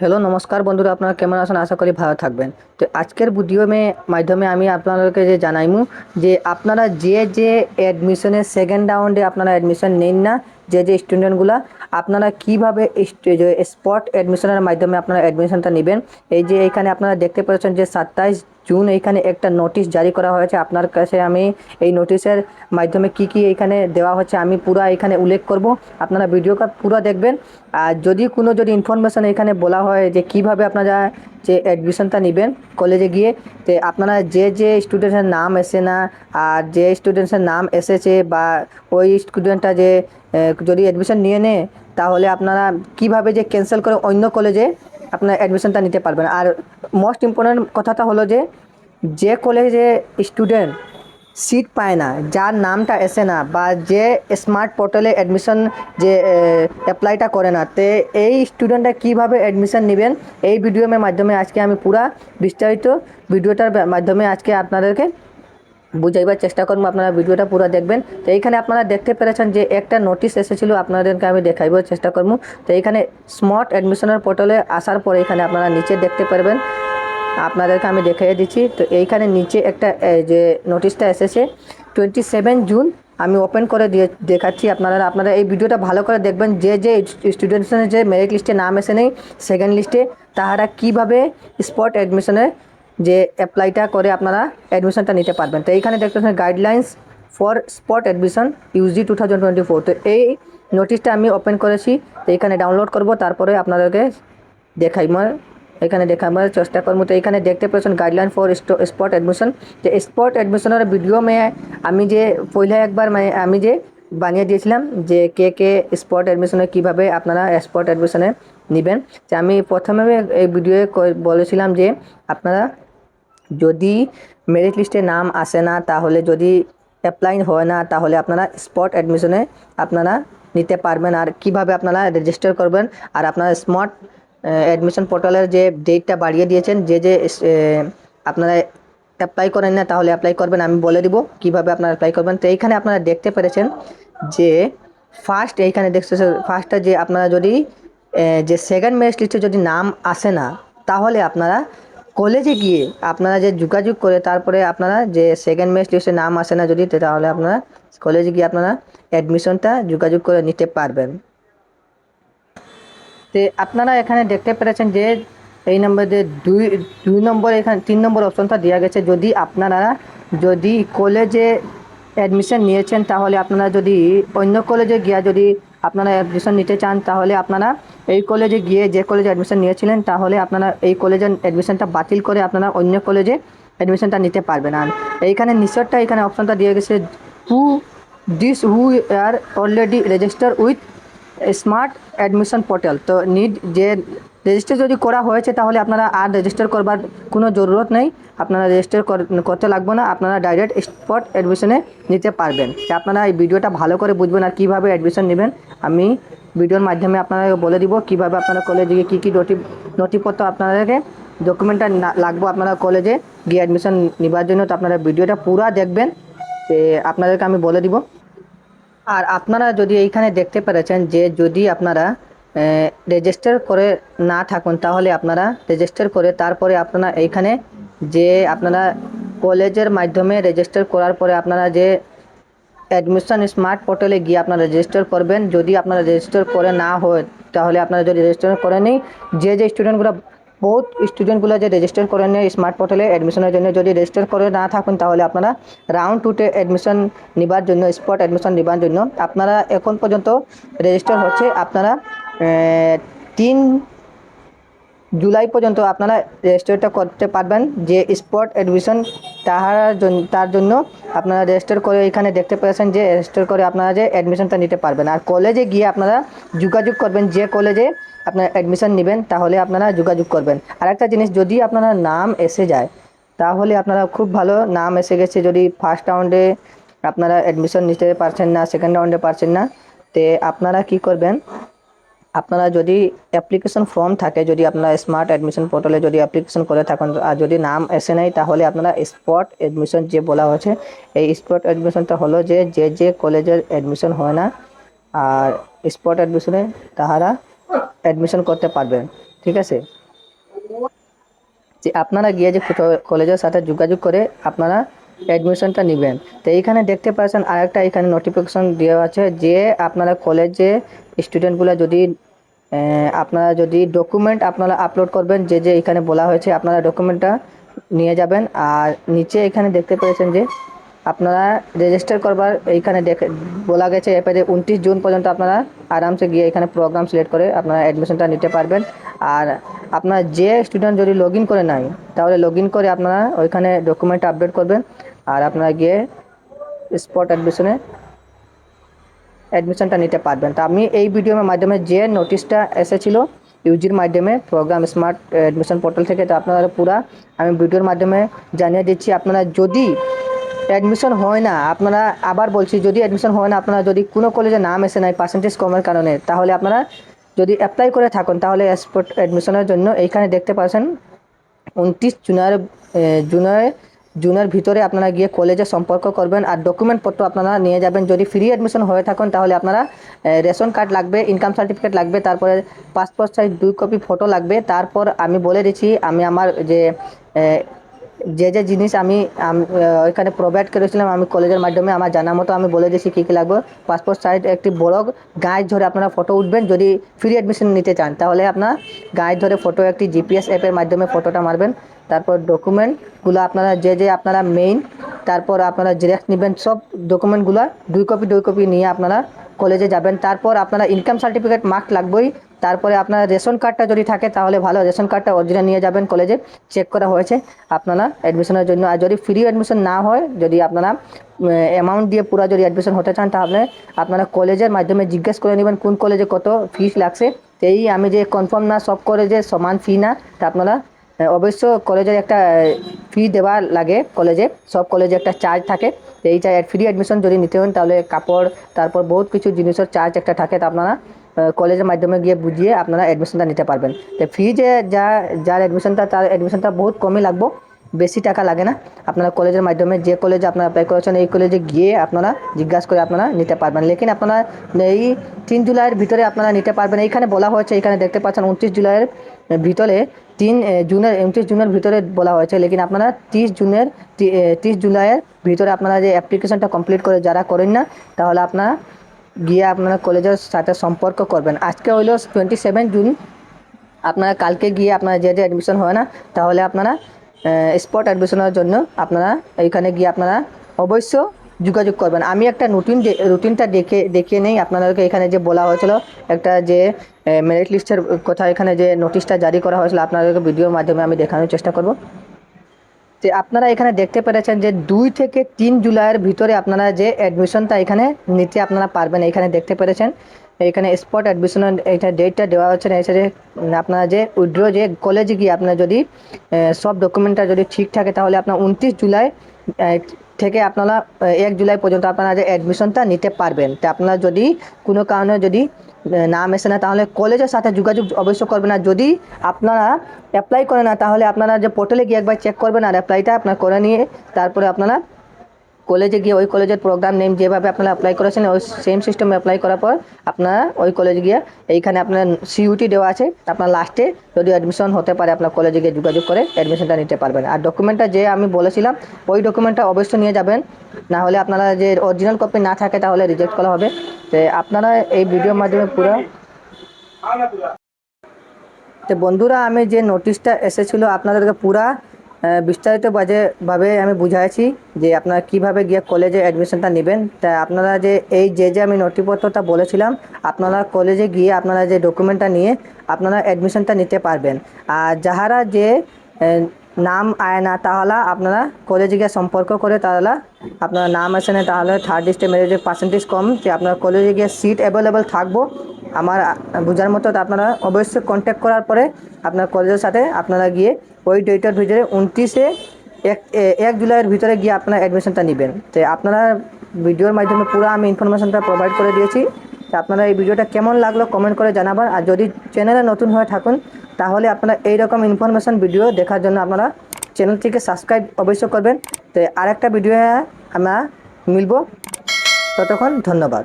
Hello নমস্কার বন্ধুরা, আপনারা কেমন আছেন? আশা করি ভালো থাকবেন। তো আজকের ভিডিও মাধ্যমে আমি আপনাদেরকে যে জানাইমু যে আপনারা যে অ্যাডমিশনের সেকেন্ড রাউন্ডে আপনারা অ্যাডমিশন নেন না, যে স্টুডেন্টগুলা আপনারা কীভাবে স্পট অ্যাডমিশনের মাধ্যমে আপনারা অ্যাডমিশনটা নেবেন। এই যে এইখানে আপনারা দেখতে পাচ্ছেন যে 27 জুন এইখানে একটা নোটিশ জারি করা হয়েছে আপনার কাছে। আমি এই নোটিশের মাধ্যমে কি এইখানে দেওয়া হচ্ছে আমি পুরা এখানে উল্লেখ করব, আপনারা ভিডিওটা পুরো দেখবেন। আর যদি ইনফরমেশন এখানে বলা হয় যে কিভাবে আপনারা যে অ্যাডমিশনটা নেবেন কলেজে গিয়ে, তো আপনারা যে স্টুডেন্টের নাম এসে না, আর যে স্টুডেন্টসের নাম এসেছে বা ওই স্টুডেন্টটা যে যদি অ্যাডমিশন নিয়ে নেয়, তাহলে আপনারা কিভাবে যে ক্যান্সেল করে অন্য কলেজে আপনার অ্যাডমিশনটা নিতে পারবেন। আর মোস্ট ইম্পর্ট্যান্ট কথাটা হলো যে কলেজে স্টুডেন্ট সিট পায় না, যার নামটা এসে না, বা যে স্মার্ট পোর্টালে অ্যাডমিশন যে অ্যাপ্লাইটা করে না, তে এই স্টুডেন্টরা কীভাবে অ্যাডমিশন নেবেন এই ভিডিওর মাধ্যমে আজকে আমি পুরা বিস্তারিত ভিডিওটার মাধ্যমে আজকে আপনাদেরকে বুঝাইবার চেষ্টা করবো। আপনারা ভিডিওটা পুরো দেখবেন। তো এইখানে আপনারা দেখতে পেরেছেন যে একটা নোটিশ এসেছিলো, আপনাদেরকে আমি দেখাইবার চেষ্টা করবো। তো এইখানে স্মার্ট অ্যাডমিশনের পোর্টালে আসার পরে এখানে আপনারা নিচে দেখতে পারবেন, আপনাদেরকে আমি দেখিয়ে দিচ্ছি। তো এইখানে নিচে একটা যে নোটিশটা এসেছে 27 জুন, আমি ওপেন করে দিয়ে দেখাচ্ছি। আপনারা এই ভিডিওটা ভালো করে দেখবেন। যে স্টুডেন্টসের যে মেরিট লিস্টে নাম এসে নেই সেকেন্ড লিস্টে, তাহারা কিভাবে স্পট অ্যাডমিশনে যে অ্যাপ্লাইটা করে আপনারা অ্যাডমিশনটা নিতে পারবেন। তো এইখানে দেখতে পাচ্ছেন guidelines for spot admission UG 2024। তো এই নোটিশটা আমি ওপেন করেছি, তো এইখানে ডাউনলোড করব, তারপরে আপনাদেরকে দেখাইবার দেখাবার চেষ্টা করবো। তো এইখানে দেখতে পাচ্ছেন গাইডলাইন ফর স্পট অ্যাডমিশন। যে স্পট অ্যাডমিশনের ভিডিও আমি যে পয়লা একবার আমি যে বানিয়ে দিয়েছিলাম যে কে স্পট অ্যাডমিশনে কীভাবে আপনারা স্পট অ্যাডমিশনে নেবেন। যে আমি প্রথমে এই ভিডিওয়ে বলেছিলাম যে আপনারা যদি মেরিট লিস্টে নাম আসে না, তাহলে যদি অ্যাপ্লাই হয় না, তাহলে আপনারা স্পট অ্যাডমিশনে আপনারা নিতে পারবেন। আর কিভাবে আপনারা রেজিস্টার করবেন, আর আপনারা স্মার্ট অ্যাডমিশন পোর্টালের যে ডেটটা বাড়িয়ে দিয়েছেন, যে আপনারা অ্যাপ্লাই করেন না তাহলে অ্যাপ্লাই করবেন, আমি বলে দিব কিভাবে আপনারা অ্যাপ্লাই করবেন। তো এইখানে আপনারা দেখতে পেরেছেন যে এইখানে দেখতেছেন ফার্স্টটা যে আপনারা যদি যে সেকেন্ড মেরিট লিস্টে যদি নাম আসে না, তাহলে আপনারা কলেজে গিয়ে আপনারা যে যোগাযোগ করে, তারপরে আপনারা যে সেকেন্ড মেরিট লিস্টে নাম আসে না যদি, তাহলে আপনারা কলেজে গিয়ে আপনারা অ্যাডমিশনটা যোগাযোগ করে নিতে পারবেন। তো আপনারা এখানে দেখতে পেরেছেন যে এই নম্বর যে দুই নম্বর, এখানে 3 নম্বর অপশনটা দেওয়া গেছে। যদি কলেজে অ্যাডমিশন নিয়েছেন, তাহলে আপনারা যদি অন্য কলেজে গিয়ে যদি আপনারা অ্যাডমিশন নিতে চান, তাহলে আপনারা এই কলেজে গিয়ে যে কলেজে অ্যাডমিশন নিয়েছিলেন, তাহলে আপনারা এই কলেজের অ্যাডমিশনটা বাতিল করে আপনারা অন্য কলেজে অ্যাডমিশনটা নিতে পারবেন। আর এইখানে নিচেরটা এখানে অপশনটা দিয়ে গেছে who are already register with smart admission portal. তো যে রেজিস্টার যদি করা হয়েছে, তাহলে আপনারা আর রেজিস্টার করবার কোনো জরুরত নেই, আপনারা রেজিস্টার করতে লাগবে না, আপনারা ডাইরেক্ট স্পট অ্যাডমিশনে নিতে পারবেন। আপনারা এই ভিডিওটা ভালো করে বুঝবেন আর কীভাবে অ্যাডমিশন নেবেন আমি ভিডিওর মাধ্যমে আপনাদেরকে বলে দিব। কীভাবে আপনারা কলেজে গিয়ে কী নথিপত্র আপনাদেরকে ডকুমেন্টটা লাগবে আপনারা কলেজে গিয়ে অ্যাডমিশন নেবার জন্য। তো আপনারা ভিডিওটা পুরো দেখবেন, আপনাদেরকে আমি বলে দিব। আর আপনারা যদি এইখানে দেখতে পেরেছেন যে যদি আপনারা রেজিস্টার করে না থাকুন, তাহলে আপনারা রেজিস্টার করে তারপরে আপনারা এইখানে যে আপনারা কলেজের মাধ্যমে রেজিস্টার করার পরে আপনারা যে অ্যাডমিশন স্মার্ট পোর্টালে গিয়ে আপনারা রেজিস্টার করবেন। যদি আপনারা রেজিস্টার করে না হয়, তাহলে আপনারা যদি রেজিস্টার করে নেই, যে স্টুডেন্টগুলো বহুত স্টুডেন্টগুলো যে রেজিস্টার করে নেয় স্মার্ট পোর্টালে অ্যাডমিশনের জন্য, যদি রেজিস্টার করে না থাকুন, তাহলে আপনারা রাউন্ড 2তে অ্যাডমিশন নেবার জন্য, স্পট অ্যাডমিশন নেবার জন্য আপনারা এখন পর্যন্ত রেজিস্টার হচ্ছে, আপনারা 3 জুলাই পর্যন্ত আপনারা রেজিস্টারটা করতে পারবেন। যে স্পট অ্যাডমিশন তার জন্য আপনারা রেজিস্টার করে এখানে দেখতে পেয়েছেন যে রেজিস্টার করে আপনারা যে অ্যাডমিশনটা নিতে পারবেন। আর কলেজে গিয়ে আপনারা যোগাযোগ করবেন, যে কলেজে আপনারা অ্যাডমিশন নেবেন, তাহলে আপনারা যোগাযোগ করবেন। আর একটা জিনিস, যদি আপনারা নাম এসে যায়, তাহলে আপনারা খুব ভালো, নাম এসে গেছে, যদি ফার্স্ট রাউন্ডে আপনারা অ্যাডমিশন নিতে পারছেন না, সেকেন্ড রাউন্ডে পারছেন না, তে আপনারা কি করবেন, আপনারা যদি অ্যাপ্লিকেশন ফর্ম থাকে, যদি আপনারা স্মার্ট অ্যাডমিশন পোর্টালে যদি অ্যাপ্লিকেশন করে থাকেন, আর যদি নাম এসে নাই, তাহলে আপনারা স্পট অ্যাডমিশন যে বলা হয়েছে, এই স্পট অ্যাডমিশনটা হলো যে কলেজের অ্যাডমিশন হয় না, আর স্পট অ্যাডমিশনে তাহারা অ্যাডমিশন করতে পারবেন। ঠিক আছে, যে আপনারা গিয়ে যে কলেজের সাথে যোগাযোগ করে আপনারা অ্যাডমিশনটা নেবেন। তো এইখানে দেখতে পাচ্ছেন আরেকটা এখানে নোটিফিকেশন দেওয়া আছে যে আপনারা কলেজে স্টুডেন্টগুলো যদি আপনারা যদি ডকুমেন্ট আপনারা আপলোড করবেন, যে যে এখানে বলা হয়েছে আপনারা ডকুমেন্টটা নিয়ে যাবেন। আর নিচে এখানে দেখতে পেয়েছেন যে আপনারা রেজিস্টার করবার এইখানে দেখে বলা গেছে এরপরে 29 জুন পর্যন্ত আপনারা আরামসে গিয়ে এখানে প্রোগ্রাম সিলেক্ট করে আপনারা অ্যাডমিশনটা নিতে পারবেন। আর আপনার যে স্টুডেন্ট যদি লগ ইন করে নাই তাহলে লগ ইন করে আপনারা ওইখানে ডকুমেন্ট আপডেট করবেন আর আপনারা গিয়ে স্পট অ্যাডমিশনটা নিতে পারবেন। তো আমি এই ভিডিওর মাধ্যমে যে নোটিশটা এসেছিল ইউজির মাধ্যমে প্রোগ্রাম স্মার্ট অ্যাডমিশন পোর্টাল থেকে, তো আপনারা পুরা আমি ভিডিওর মাধ্যমে জানিয়ে দিচ্ছি। আপনারা যদি অ্যাডমিশন হয় না, আপনারা আবার বলছি, যদি অ্যাডমিশন হয় না, আপনারা যদি কোনো কলেজে নাম এসে নাই পার্সেন্টেজ কমের কারণে, তাহলে আপনারা যদি অ্যাপ্লাই করে থাকেন তাহলে স্পট অ্যাডমিশনের জন্য এইখানে দেখতে পাচ্ছেন 29 জুনের ভিতরে আপনারা গিয়ে কলেজে সম্পর্ক করবেন আর ডকুমেন্টপত্র আপনারা নিয়ে যাবেন। যদি ফ্রি অ্যাডমিশন হয়ে থাকেন তাহলে আপনারা রেশন কার্ড লাগবে, ইনকাম সার্টিফিকেট লাগবে, তারপরে পাসপোর্ট সাইজ 2 কপি ফটো লাগবে। তারপর আমি বলে দিচ্ছি আমি আমার যে যে জিনিস আমি ওইখানে প্রোভাইড করেছিলাম আমি কলেজের মাধ্যমে আমার জানা মতো আমি বলে দিয়েছি কী কী লাগবে। পাসপোর্ট সাইজ একটি বড় গাইড ধরে আপনারা ফটো উঠবেন। যদি ফ্রি অ্যাডমিশন নিতে চান তাহলে আপনার গাইড ধরে ফটো একটি জিপিএস অ্যাপের মাধ্যমে ফটোটা মারবেন। তারপর ডকুমেন্টগুলো আপনারা যে আপনারা মেইন, তারপর আপনারা জেরক্স নেবেন, সব ডকুমেন্টগুলো 2 কপি নিয়ে আপনারা কলেজে যাবেন। তারপর আপনারা ইনকাম সার্টিফিকেট মার্ক লাগবেই। তারপরে আপনার রেশন কার্ডটা যদি থাকে তাহলে ভালো, রেশন কার্ডটা অরিজিনাল নিয়ে যাবেন, কলেজে চেক করা হয়েছে আপনারা অ্যাডমিশনের জন্য। আর যদি ফ্রি অ্যাডমিশন না হয়, যদি আপনারা অ্যামাউন্ট দিয়ে পুরো যদি অ্যাডমিশন হতে চান তাহলে আপনারা কলেজের মাধ্যমে জিজ্ঞেস করে নেবেন কোন কলেজে কত ফিস লাগছে। এই আমি যে কনফার্ম না সব কলেজে সমান ফি না, তা আপনারা অবশ্য কলেজের একটা ফি দেওয়া লাগে, কলেজে সব কলেজে একটা চার্জ থাকে। তো এই ফ্রি অ্যাডমিশন যদি নিতে হন তাহলে কাপড় তারপর বহুত কিছু জিনিসের চার্জ একটা থাকে, তা আপনারা কলেজের মাধ্যমে গিয়ে বুঝিয়ে আপনারা অ্যাডমিশনটা নিতে পারবেন। তো ফি যে যার অ্যাডমিশনটা তার অ্যাডমিশনটা বহুত কমই লাগবে, বেশি টাকা লাগে না। আপনারা কলেজের মাধ্যমে যে কলেজে আপনারা অ্যাপ্লাই করেছেন এই কলেজে গিয়ে আপনারা জিজ্ঞাসা করে আপনারা নিতে পারবেন। লেকিন আপনারা এই 3 জুলাইয়ের ভিতরে আপনারা নিতে পারবেন। এইখানে বলা হয়েছে, এখানে দেখতে পাচ্ছেন 29 জুলাইয়ের ভিতরে 29 জুনের ভিতরে বলা হয়েছে, লেকিন আপনারা 30 জুলাইয়ের ভিতরে আপনারা যে অ্যাপ্লিকেশনটা কমপ্লিট করে যারা করেন না তাহলে আপনারা গিয়ে আপনারা কলেজের সাথে সম্পর্ক করবেন। আজকে হইলো 27 জুন, আপনারা কালকে গিয়ে আপনারা যে অ্যাডমিশন হয় না তাহলে আপনারা স্পট অ্যাডমিশনের জন্য আপনারা এইখানে গিয়ে আপনারা অবশ্য যোগাযোগ করবেন। আমি একটা রুটিনটা দেখিয়ে নেই আপনাদেরকে। এখানে যে বলা হয়েছিল একটা যে মেরিট লিস্টের কথা, এখানে যে নোটিশটা জারি করা হয়েছিল আপনাদেরকে ভিডিওর মাধ্যমে আমি দেখানোর চেষ্টা করব। যে আপনারা এখানে দেখতে পেরেছেন যে 2 থেকে 3 জুলাইয়ের ভিতরে আপনারা যে অ্যাডমিশনটা এখানে নিতে আপনারা পারবেন। এখানে দেখতে পেরেছেন এখানে স্পট অ্যাডমিশনের এইটা ডেটটা দেওয়া হচ্ছে না, এসে যে আপনারা যে উইথড্র যে কলেজে গিয়ে আপনার যদি সব ডকুমেন্টটা যদি ঠিক থাকে তাহলে আপনার 29 জুলাই থেকে আপনারা 1 জুলাই পর্যন্ত আপনারা যে অ্যাডমিশনটা নিতে পারবেন। তো আপনারা যদি কোনো কারণে যদি নাম এসে না তাহলে কলেজের সাথে যোগাযোগ অবশ্য করবেন। আর যদি আপনারা অ্যাপ্লাই করেন না তাহলে আপনারা যে পোর্টালে গিয়ে একবার চেক করবেন আর অ্যাপ্লাইটা আপনার করে নিয়ে তারপরে আপনারা কলেজে গিয়ে ওই কলেজের প্রোগ্রাম নেম যেভাবে আপনারা অ্যাপ্লাই করেছেন ওই সেম সিস্টেমে অ্যাপ্লাই করার পর আপনারা ওই কলেজে গিয়ে এইখানে আপনার সিইউটি দেওয়া আছে, আপনার লাস্টে যদি অ্যাডমিশন হতে পারে আপনার কলেজে গিয়ে যোগাযোগ করে অ্যাডমিশনটা নিতে পারবেন। আর ডকুমেন্টটা যে আমি বলেছিলাম ওই ডকুমেন্টটা অবশ্যই নিয়ে যাবেন, না হলে আপনারা যে অরিজিনাল কপি না থাকে তাহলে রিজেক্ট করা হবে। তো আপনারা এই ভিডিওর মাধ্যমে পুরো তো বন্ধুরা আমি যে নোটিশটা এসেছিলো আপনাদেরকে পুরা বিস্তারিত ভাবে আমি বুঝাইছি যে আপনারা কিভাবে গিয়ে কলেজে অ্যাডমিশনটা নেবেন। তা আপনারা যে যে আমি নথিপত্রটা বলেছিলাম আপনারা কলেজে গিয়ে আপনারা যে ডকুমেন্টটা নিয়ে আপনারা অ্যাডমিশনটা নিতে পারবেন। আর যাহারা যে নাম আয় না তাহলে আপনারা কলেজে গিয়ে সম্পর্ক করে তাহলে আপনার নাম আসে না তাহলে থার্ড লিস্টে মেরিটের পার্সেন্টেজ কম, যে আপনার কলেজে গিয়ে সিট অ্যাভেলেবেল থাকবো আমার বোঝার মতো। আপনারা অবশ্যই কন্ট্যাক্ট করার পরে আপনার কলেজের সাথে আপনারা গিয়ে ওই ডেটের ভিতরে 1 জুলাইয়ের ভিতরে গিয়ে আপনারা অ্যাডমিশনটা নেবেন। তো আপনারা ভিডিওর মাধ্যমে পুরো আমি ইনফরমেশনটা প্রোভাইড করে দিয়েছি। তো আপনারা এই ভিডিওটা কেমন লাগলো কমেন্ট করে জানাবেন। আর যদি চ্যানেলে নতুন হয়ে থাকুন তাহলে আপনারা এইরকম ইনফরমেশন ভিডিও দেখার জন্য আপনারা চ্যানেলটিকে সাবস্ক্রাইব অবশ্যই করবেন। তো আরেকটা ভিডিও আমরা মিলব, ততক্ষণ ধন্যবাদ।